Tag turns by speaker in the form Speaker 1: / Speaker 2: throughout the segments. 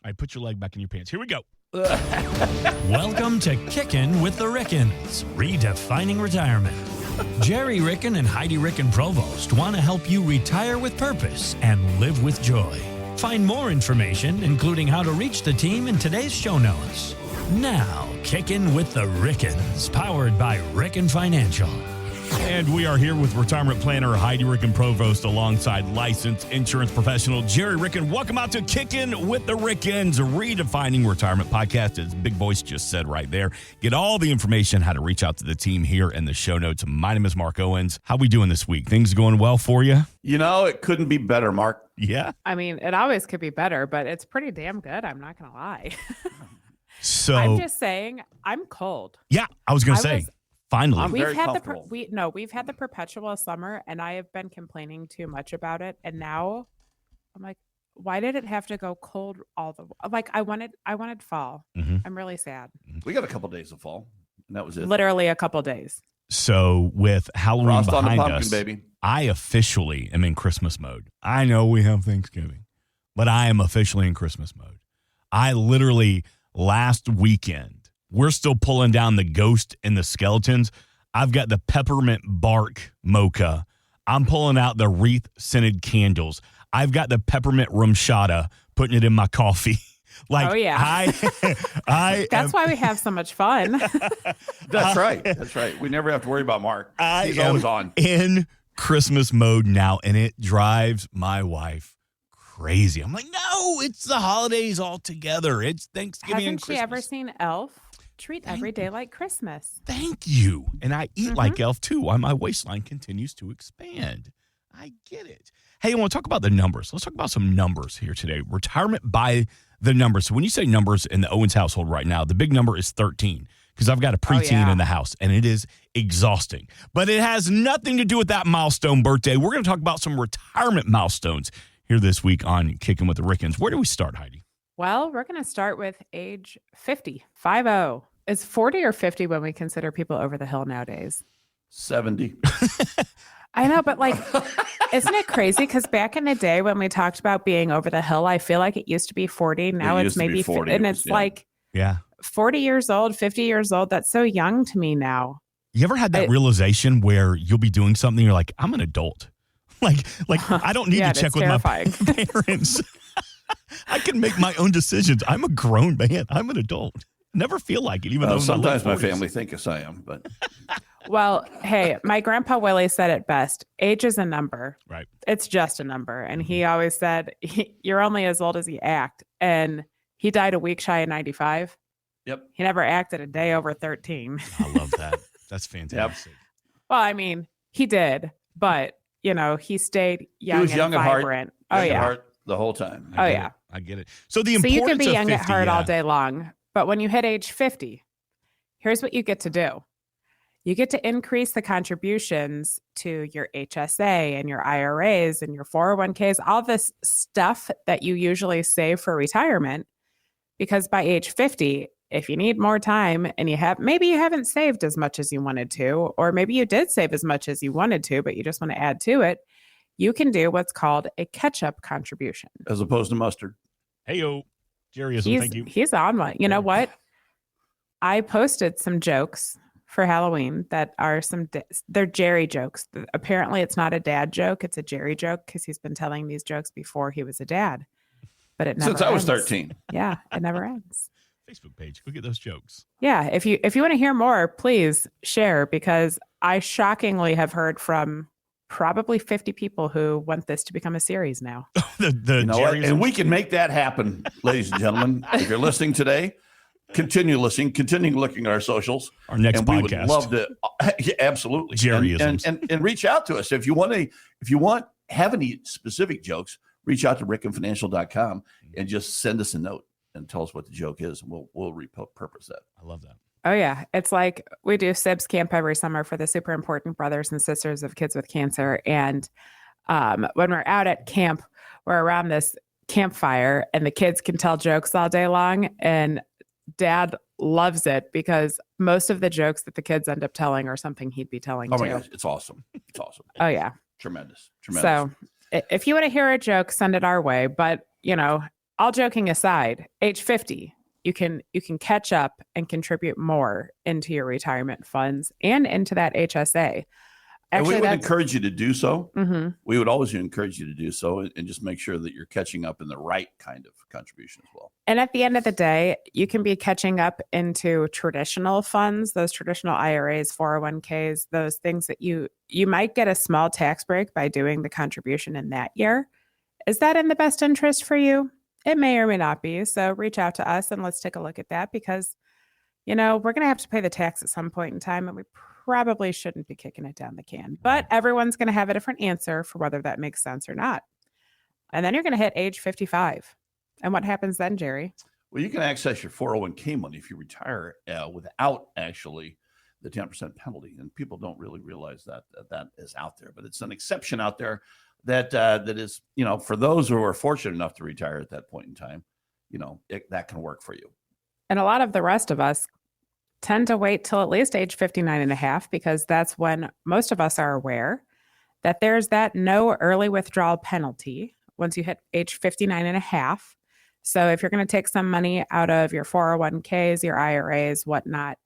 Speaker 1: right, put your leg back in your pants. Here we go.
Speaker 2: Welcome to Kickin' with the Rickens, redefining retirement. Gerry Ricken and Heidi Ricken Provost want to help you retire with purpose and live with joy. Find more information, including how to reach the team, in today's show notes. Now, Kickin' with the Rickens, powered by Ricken Financial.
Speaker 1: And we are here with retirement planner Heidi Ricken Provost alongside licensed insurance professional Gerry Ricken. Welcome out to Kickin' with the Rickens, redefining retirement podcast, as Big Voice just said right there. Get all the information how to reach out to the team here in the show notes. My name is Mark Owens. How we doing this week? Things going well for you?
Speaker 3: You know, it couldn't be better, Mark.
Speaker 1: Yeah.
Speaker 4: I mean, it always could be better, but it's pretty damn good. I'm not going to lie.
Speaker 1: So
Speaker 4: I'm just saying, I'm cold.
Speaker 1: Yeah, I was going to say. Finally,
Speaker 3: I'm very comfortable.
Speaker 4: We've had the perpetual summer, and I have been complaining too much about it. And now, I'm like, why did it have to go cold all the? Like, I wanted fall.
Speaker 1: Mm-hmm.
Speaker 4: I'm really sad.
Speaker 3: We got a couple days of fall, and that was it.
Speaker 4: Literally a couple days.
Speaker 1: So with Halloween
Speaker 3: Frost on the
Speaker 1: behind
Speaker 3: pumpkin,
Speaker 1: us,
Speaker 3: baby.
Speaker 1: I officially am in Christmas mode. I know we have Thanksgiving, but I am officially in Christmas mode. I literally last weekend. We're still pulling down the ghost and the skeletons. I've got the peppermint bark mocha. I'm pulling out the wreath scented candles. I've got the peppermint rumchata, putting it in my coffee. Like,
Speaker 4: oh yeah, That's why we have so much fun.
Speaker 3: That's right. That's right. We never have to worry about Mark. He's always on.
Speaker 1: In Christmas mode now, and it drives my wife crazy. I'm like, no, it's the holidays all together. It's Thanksgiving and Christmas.
Speaker 4: Hasn't she ever seen Elf? Treat every day like Christmas.
Speaker 1: Thank you. And I eat like Elf, too, while my waistline continues to expand. I get it. Hey, I want to talk about the numbers. Let's talk about some numbers here today. Retirement by the numbers. So when you say numbers in the Owens household right now, the big number is 13 because I've got a preteen in the house, and it is exhausting. But it has nothing to do with that milestone birthday. We're going to talk about some retirement milestones here this week on Kicking with the Rickens. Where do we start, Heidi?
Speaker 4: Well, we're going to start with age 50, 50. Is 40 or 50 when we consider people over the hill nowadays?
Speaker 3: 70.
Speaker 4: I know, but like, isn't it crazy? Because back in the day when we talked about being over the hill, I feel like it used to be 40. Now it's maybe
Speaker 3: 40.
Speaker 4: And it's like 40 years old, 50 years old. That's so young to me now.
Speaker 1: You ever had that realization where you'll be doing something, you're like, I'm an adult. Like I don't need to check with my parents. I can make my own decisions. I'm a grown man. I'm an adult. Never feel like it, even though
Speaker 3: sometimes my family thinks I am. But
Speaker 4: well, hey, my grandpa Willie said it best. Age is a number.
Speaker 1: Right.
Speaker 4: It's just a number. And he always said, you're only as old as you act. And he died a week shy of 95.
Speaker 3: Yep.
Speaker 4: He never acted a day over 13.
Speaker 1: I love that. That's fantastic.
Speaker 3: Yep.
Speaker 4: Well, I mean, he did, but he stayed young,
Speaker 3: he was young
Speaker 4: and
Speaker 3: At
Speaker 4: vibrant.
Speaker 3: heart, young at heart the whole time.
Speaker 1: I get it. So the importance
Speaker 4: you could be young
Speaker 1: of 50,
Speaker 4: at heart all day long, but when you hit age 50, here's what you get to do. You get to increase the contributions to your HSA and your IRAs and your 401ks, all this stuff that you usually save for retirement. Because by age 50, if you need more time and maybe you haven't saved as much as you wanted to, or maybe you did save as much as you wanted to, but you just want to add to it, you can do what's called a catch-up contribution.
Speaker 3: As opposed to mustard.
Speaker 1: Hey-o. Jerry, thank you.
Speaker 4: He's on one. You know what? I posted some jokes for Halloween that are they're Gerry jokes. Apparently it's not a dad joke. It's a Gerry joke because he's been telling these jokes before he was a dad. But it never
Speaker 3: Since I was 13.
Speaker 4: Yeah, it never ends.
Speaker 1: Facebook page. Go get those jokes.
Speaker 4: Yeah, if you want to hear more, please share, because I shockingly have heard from probably 50 people who want this to become a series now.
Speaker 3: And we can make that happen, ladies and gentlemen. If you're listening today, continue listening, continue looking at our socials.
Speaker 1: Our next
Speaker 3: and
Speaker 1: podcast.
Speaker 3: We would love to, absolutely.
Speaker 1: Jerryisms.
Speaker 3: And reach out to us. If you have any specific jokes, reach out to rickenfinancial.com and just send us a note and tell us what the joke is, and we'll repurpose that.
Speaker 1: I love that.
Speaker 4: Oh, yeah. It's like we do SIBS camp every summer for the super important brothers and sisters of kids with cancer. And when we're out at camp, we're around this campfire and the kids can tell jokes all day long. And Dad loves it because most of the jokes that the kids end up telling are something he'd be telling too.
Speaker 3: Oh, my gosh. It's awesome. It's awesome.
Speaker 4: Oh, yeah.
Speaker 3: Tremendous.
Speaker 4: So if you want to hear a joke, send it our way. But, all joking aside, age 50, you can catch up and contribute more into your retirement funds and into that HSA.
Speaker 3: And we would encourage you to do so.
Speaker 4: Mm-hmm.
Speaker 3: We would always encourage you to do so and just make sure that you're catching up in the right kind of contribution as well.
Speaker 4: And at the end of the day, you can be catching up into traditional funds, those traditional IRAs, 401ks, those things that you might get a small tax break by doing the contribution in that year. Is that in the best interest for you? It may or may not be. So reach out to us and let's take a look at that because, we're going to have to pay the tax at some point in time and we probably shouldn't be kicking it down the can. But everyone's going to have a different answer for whether that makes sense or not. And then you're going to hit age 55. And what happens then, Gerry?
Speaker 3: Well, you can access your 401k money if you retire without actually the 10% penalty. And people don't really realize that is out there. But it's an exception out there that is, for those who are fortunate enough to retire at that point in time, that can work for you.
Speaker 4: And a lot of the rest of us tend to wait till at least age 59 and a half because that's when most of us are aware that there's that no early withdrawal penalty once you hit age 59 and a half. So if you're going to take some money out of your 401ks, your IRAs, whatnot,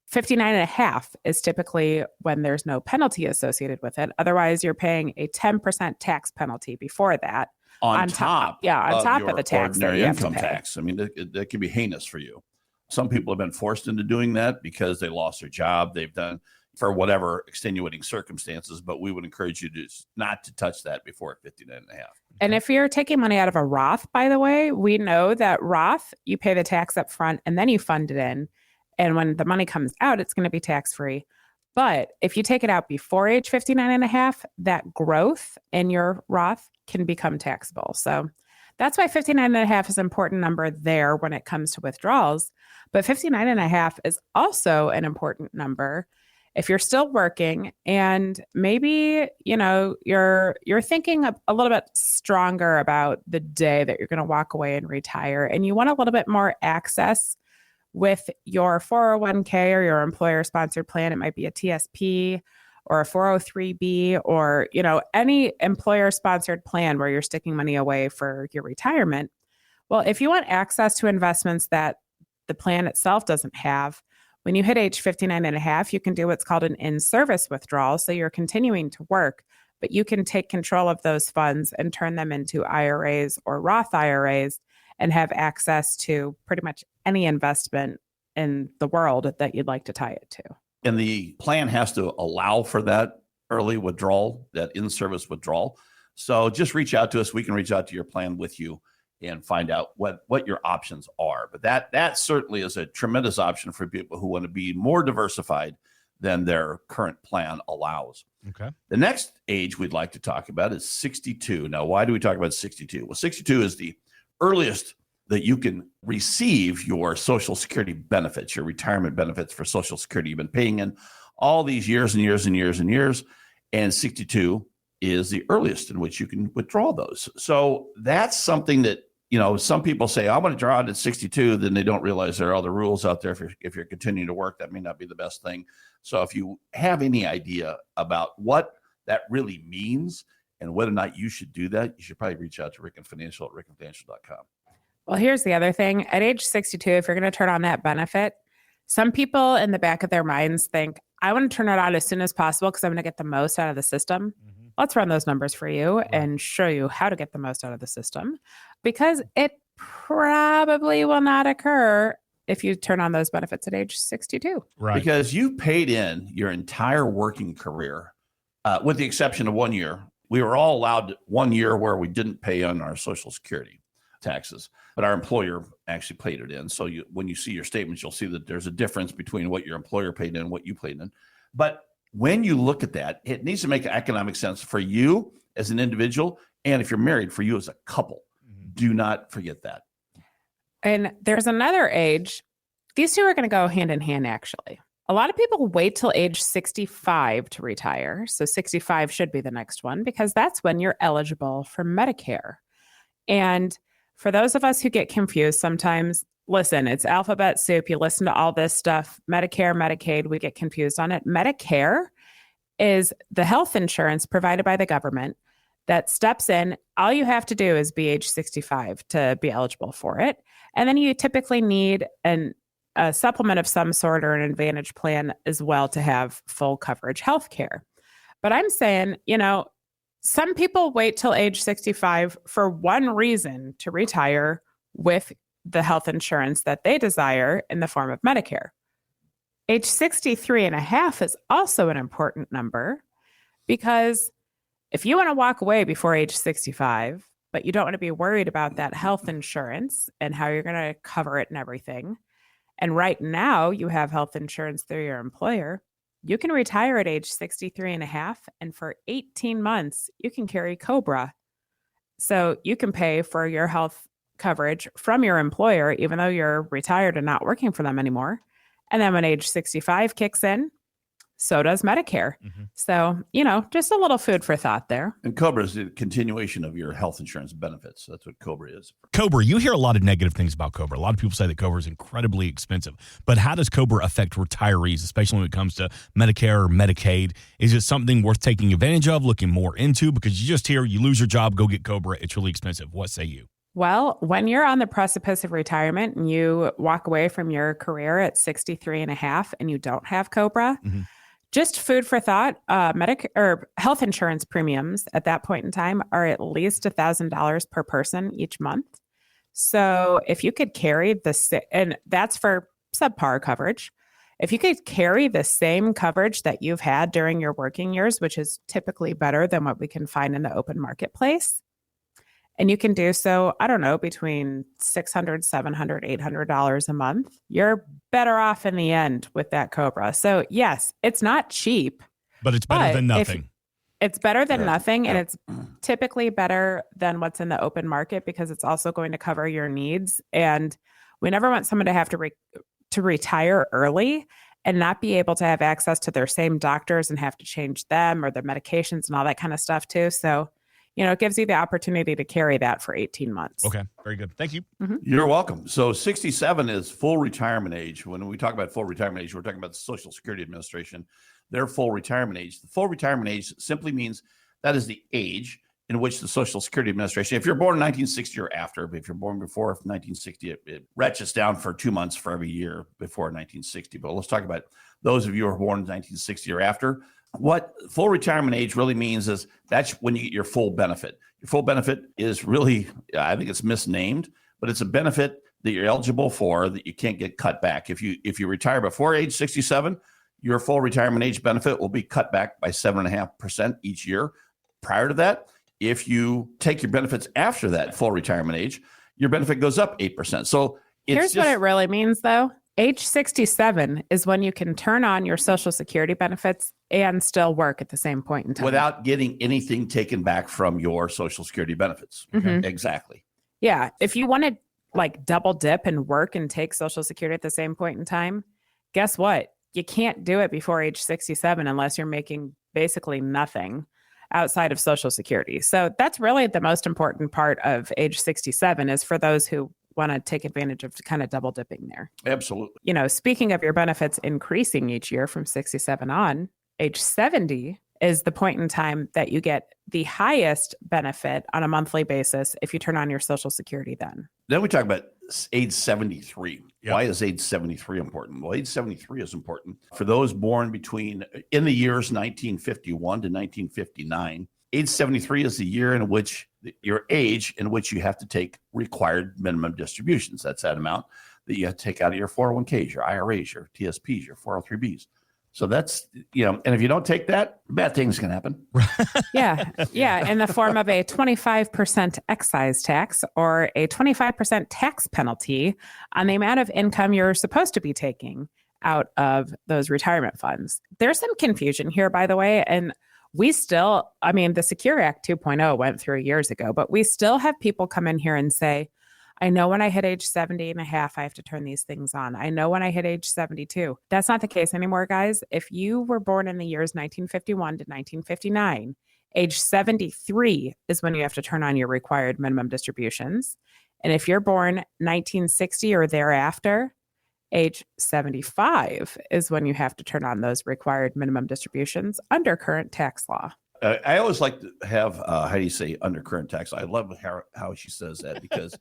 Speaker 4: 59 and a half is typically when there's no penalty associated with it. Otherwise, you're paying a 10% tax penalty before that.
Speaker 3: On top
Speaker 4: of the tax that you have to
Speaker 3: income
Speaker 4: pay.
Speaker 3: tax. I mean, that can be heinous for you. Some people have been forced into doing that because they lost their job. They've done for whatever extenuating circumstances, but we would encourage you to not to touch that before 59 and a half.
Speaker 4: And if you're taking money out of a Roth, by the way, we know that Roth, you pay the tax up front and then you fund it in. And when the money comes out, it's going to be tax-free. But if you take it out before age 59 and a half, that growth in your Roth can become taxable. So that's why 59 and a half is an important number there when it comes to withdrawals. But 59 and a half is also an important number if you're still working and maybe, you're thinking a little bit stronger about the day that you're going to walk away and retire, and you want a little bit more access with your 401k or your employer-sponsored plan. It might be a TSP or a 403b or, any employer-sponsored plan where you're sticking money away for your retirement. Well, if you want access to investments that the plan itself doesn't have, when you hit age 59 and a half, you can do what's called an in-service withdrawal. So you're continuing to work, but you can take control of those funds and turn them into IRAs or Roth IRAs and have access to pretty much any investment in the world that you'd like to tie it to.
Speaker 3: And the plan has to allow for that early withdrawal, that in-service withdrawal. So just reach out to us. We can reach out to your plan with you and find out what your options are. But that certainly is a tremendous option for people who want to be more diversified than their current plan allows.
Speaker 1: Okay.
Speaker 3: The next age we'd like to talk about is 62. Now, why do we talk about 62? Well, 62 is the earliest that you can receive your Social Security benefits, your retirement benefits for Social Security. You've been paying in all these years and years and years and years, and 62 is the earliest in which you can withdraw those. So that's something that, some people say, I want to draw it at 62, then they don't realize there are other rules out there. If you're continuing to work, that may not be the best thing. So if you have any idea about what that really means and whether or not you should do that, you should probably reach out to Ricken Financial at rickenfinancial.com.
Speaker 4: Well, here's the other thing. At age 62, if you're going to turn on that benefit, some people in the back of their minds think, I want to turn it on as soon as possible because I'm going to get the most out of the system. Mm-hmm. Let's run those numbers for you and show you how to get the most out of the system, because it probably will not occur if you turn on those benefits at age 62.
Speaker 1: Right.
Speaker 3: Because you paid in your entire working career, with the exception of 1 year. We were all allowed 1 year where we didn't pay on our Social Security taxes, but our employer actually paid it in. So when you see your statements, you'll see that there's a difference between what your employer paid in and what you paid in. But when you look at that, it needs to make economic sense for you as an individual, and if you're married, for you as a couple. Mm-hmm. Do not forget that.
Speaker 4: And there's another age. These two are going to go hand in hand, actually. A lot of people wait till age 65 to retire. So 65 should be the next one because that's when you're eligible for Medicare. And for those of us who get confused sometimes, listen, it's alphabet soup. You listen to all this stuff, Medicare, Medicaid, we get confused on it. Medicare is the health insurance provided by the government that steps in. All you have to do is be age 65 to be eligible for it. And then you typically need a supplement of some sort or an advantage plan as well to have full coverage health care. But I'm saying, some people wait till age 65 for one reason to retire with the health insurance that they desire in the form of Medicare. Age 63 and a half is also an important number because if you want to walk away before age 65, but you don't want to be worried about that health insurance and how you're going to cover it and everything, and right now you have health insurance through your employer, you can retire at age 63 and a half, and for 18 months, you can carry COBRA. So you can pay for your health coverage from your employer, even though you're retired and not working for them anymore. And then when age 65 kicks in, so does Medicare. Mm-hmm. So, just a little food for thought there.
Speaker 3: And COBRA is the continuation of your health insurance benefits. That's what COBRA is.
Speaker 1: COBRA, you hear a lot of negative things about COBRA. A lot of people say that COBRA is incredibly expensive. But how does COBRA affect retirees, especially when it comes to Medicare or Medicaid? Is it something worth taking advantage of, looking more into? Because you just hear you lose your job, go get COBRA. It's really expensive. What say you?
Speaker 4: Well, when you're on the precipice of retirement and you walk away from your career at 63 and a half and you don't have COBRA, mm-hmm. Just food for thought, Medicare or health insurance premiums at that point in time are at least $1,000 per person each month. So if you could carry and that's for subpar coverage. If you could carry the same coverage that you've had during your working years, which is typically better than what we can find in the open marketplace, and you can do so, I don't know, between $600, $700, $800 a month, you're better off in the end with that COBRA. So yes, it's not cheap.
Speaker 1: But it's better than nothing.
Speaker 4: It's better than nothing, and it's typically better than what's in the open market because it's also going to cover your needs. And we never want someone to have to retire early and not be able to have access to their same doctors and have to change them or their medications and all that kind of stuff too. So it gives you the opportunity to carry that for 18 months.
Speaker 1: Okay, very good. Thank you.
Speaker 4: Mm-hmm.
Speaker 3: You're welcome. So 67 is full retirement age. When we talk about full retirement age, we're talking about the Social Security Administration, their full retirement age. The full retirement age simply means that is the age in which the Social Security Administration, if you're born in 1960 or after, but if you're born before 1960, it ratchets down for 2 months for every year before 1960. But let's talk about those of you who are born in 1960 or after. What full retirement age really means is that's when you get your full benefit. Your full benefit is really, I think it's misnamed, but it's a benefit that you're eligible for that you can't get cut back. If you retire before age 67, your full retirement age benefit will be cut back by 7.5% each year. Prior to that, if you take your benefits after that full retirement age, your benefit goes up 8%. So
Speaker 4: here's what it really means, though. Age 67 is when you can turn on your Social Security benefits and still work at the same point in time.
Speaker 3: Without getting anything taken back from your Social Security benefits.
Speaker 4: Mm-hmm.
Speaker 3: Exactly.
Speaker 4: Yeah. If you want to double dip and work and take Social Security at the same point in time, guess what? You can't do it before age 67 unless you're making basically nothing outside of Social Security. So that's really the most important part of age 67 is for those who want to take advantage of kind of double dipping there.
Speaker 3: Absolutely.
Speaker 4: Speaking of your benefits increasing each year from 67 on, age 70 is the point in time that you get the highest benefit on a monthly basis if you turn on your Social Security then.
Speaker 3: Then we talk about age 73.
Speaker 1: Yep.
Speaker 3: Why is age 73 important? Well, age 73 is important for those born in the years 1951 to 1959. Age 73 is the year in which your age in which you have to take required minimum distributions. That's that amount that you have to take out of your 401ks, your IRAs, your TSPs, your 403bs. So that's, and if you don't take that, bad things can happen.
Speaker 4: Yeah. In the form of a 25% excise tax or a 25% tax penalty on the amount of income you're supposed to be taking out of those retirement funds. There's some confusion here, by the way, and we still, the Secure Act 2.0 went through years ago, but we still have people come in here and say, I know when I hit age 70 and a half, I have to turn these things on. I know when I hit age 72. That's not the case anymore, guys. If you were born in the years 1951 to 1959, age 73 is when you have to turn on your required minimum distributions. And if you're born 1960 or thereafter, age 75 is when you have to turn on those required minimum distributions under current tax law.
Speaker 3: I always like to have Heidi say undercurrent tax. I love how she says that because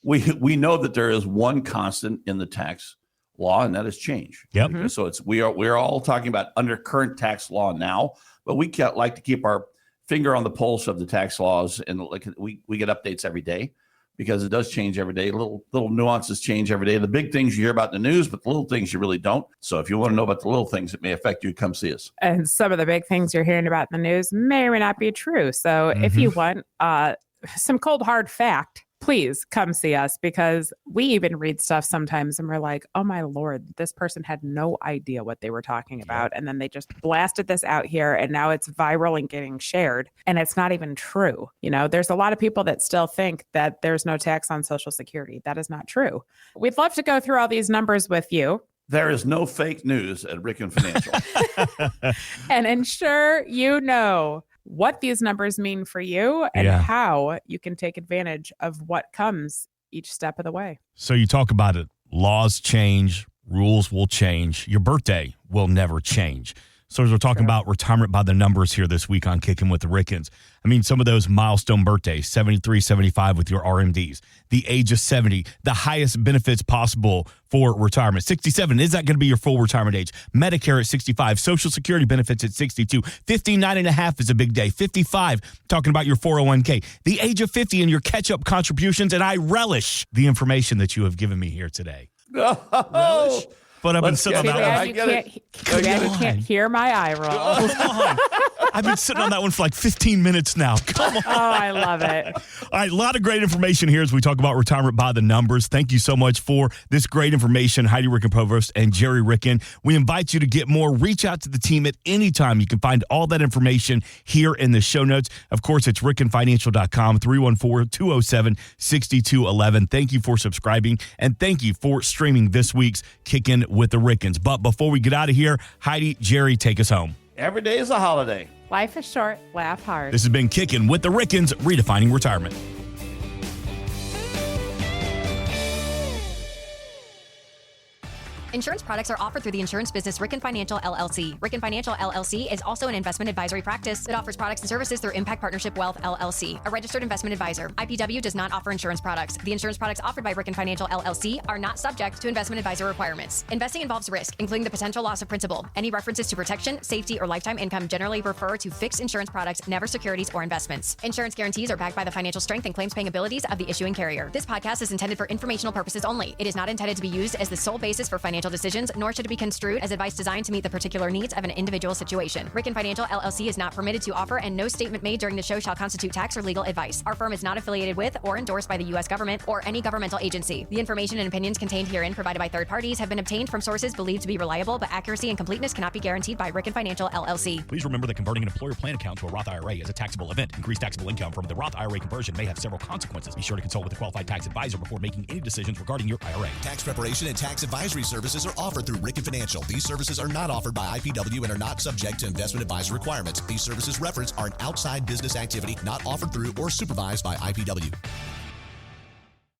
Speaker 3: we know that there is one constant in the tax law, and that is change.
Speaker 1: Yep.
Speaker 3: Okay, so we're all talking about undercurrent tax law now, but we like to keep our finger on the pulse of the tax laws, and like we get updates every day because it does change every day. Little nuances change every day. The big things you hear about in the news, but the little things you really don't. So if you want to know about the little things that may affect you, come see us.
Speaker 4: And some of the big things you're hearing about in the news may or may not be true. So if you want some cold hard fact, please come see us, because we even read stuff sometimes and we're like, oh my Lord, this person had no idea what they were talking about. And then they just blasted this out here and now it's viral and getting shared. And it's not even true. You know, there's a lot of people that still think that there's no tax on Social Security. That is not true. We'd love to go through all these numbers with you.
Speaker 3: There is no fake news at Ricken Financial.
Speaker 4: And ensure you know what these numbers mean for you and how you can take advantage of what comes each step of the way.
Speaker 1: So you talk about it. Laws change, rules will change. Your birthday will never change. So as we're talking about retirement by the numbers here this week on Kicking with the Rickens, I mean, some of those milestone birthdays, 73, 75 with your RMDs, the age of 70, the highest benefits possible for retirement. 67, is that going to be your full retirement age? Medicare at 65, Social Security benefits at 62, 59 and a half is a big day. 55, talking about your 401k, the age of 50 and your catch-up contributions, and I relish the information that you have given me here today.
Speaker 3: Relish?
Speaker 1: But I've been sitting on that one.
Speaker 4: You can't hear my eye roll.
Speaker 1: I've been sitting on that one for like 15 minutes now. Come on.
Speaker 4: Oh, I love it.
Speaker 1: All right, a lot of great information here as we talk about retirement by the numbers. Thank you so much for this great information, Heidi, Ricken, Provost, and Gerry, Ricken. We invite you to get more. Reach out to the team at any time. You can find all that information here in the show notes. Of course, it's rickenfinancial.com, 314-207-6211. Thank you for subscribing, and thank you for streaming this week's Kickin' with the Rickens. But before we get out of here, Heidi, Gerry, take us home.
Speaker 3: Every day is a holiday.
Speaker 4: Life is short. Laugh hard.
Speaker 1: This has been Kickin' with the Rickens, redefining retirement.
Speaker 5: Insurance products are offered through the insurance business Ricken Financial LLC. Ricken Financial LLC is also an investment advisory practice that offers products and services through Impact Partnership Wealth LLC, a registered investment advisor. IPW does not offer insurance products. The insurance products offered by Ricken Financial LLC are not subject to investment advisor requirements. Investing involves risk, including the potential loss of principal. Any references to protection, safety, or lifetime income generally refer to fixed insurance products, never securities or investments. Insurance guarantees are backed by the financial strength and claims-paying abilities of the issuing carrier. This podcast is intended for informational purposes only. It is not intended to be used as the sole basis for financial decisions, nor should it be construed as advice designed to meet the particular needs of an individual situation. Ricken Financial LLC is not permitted to offer, and no statement made during the show shall constitute tax or legal advice. Our firm is not affiliated with or endorsed by the U.S. government or any governmental agency. The information and opinions contained herein provided by third parties have been obtained from sources believed to be reliable, but accuracy and completeness cannot be guaranteed by Ricken Financial LLC.
Speaker 1: Please remember that converting an employer plan account to a Roth IRA is a taxable event. Increased taxable income from the Roth IRA conversion may have several consequences. Be sure to consult with a qualified tax advisor before making any decisions regarding your IRA.
Speaker 6: Tax preparation and tax advisory services are offered through Ricken Financial. These services are not offered by IPW and are not subject to investment advisor requirements. These services referenced are an outside business activity not offered through or supervised by IPW.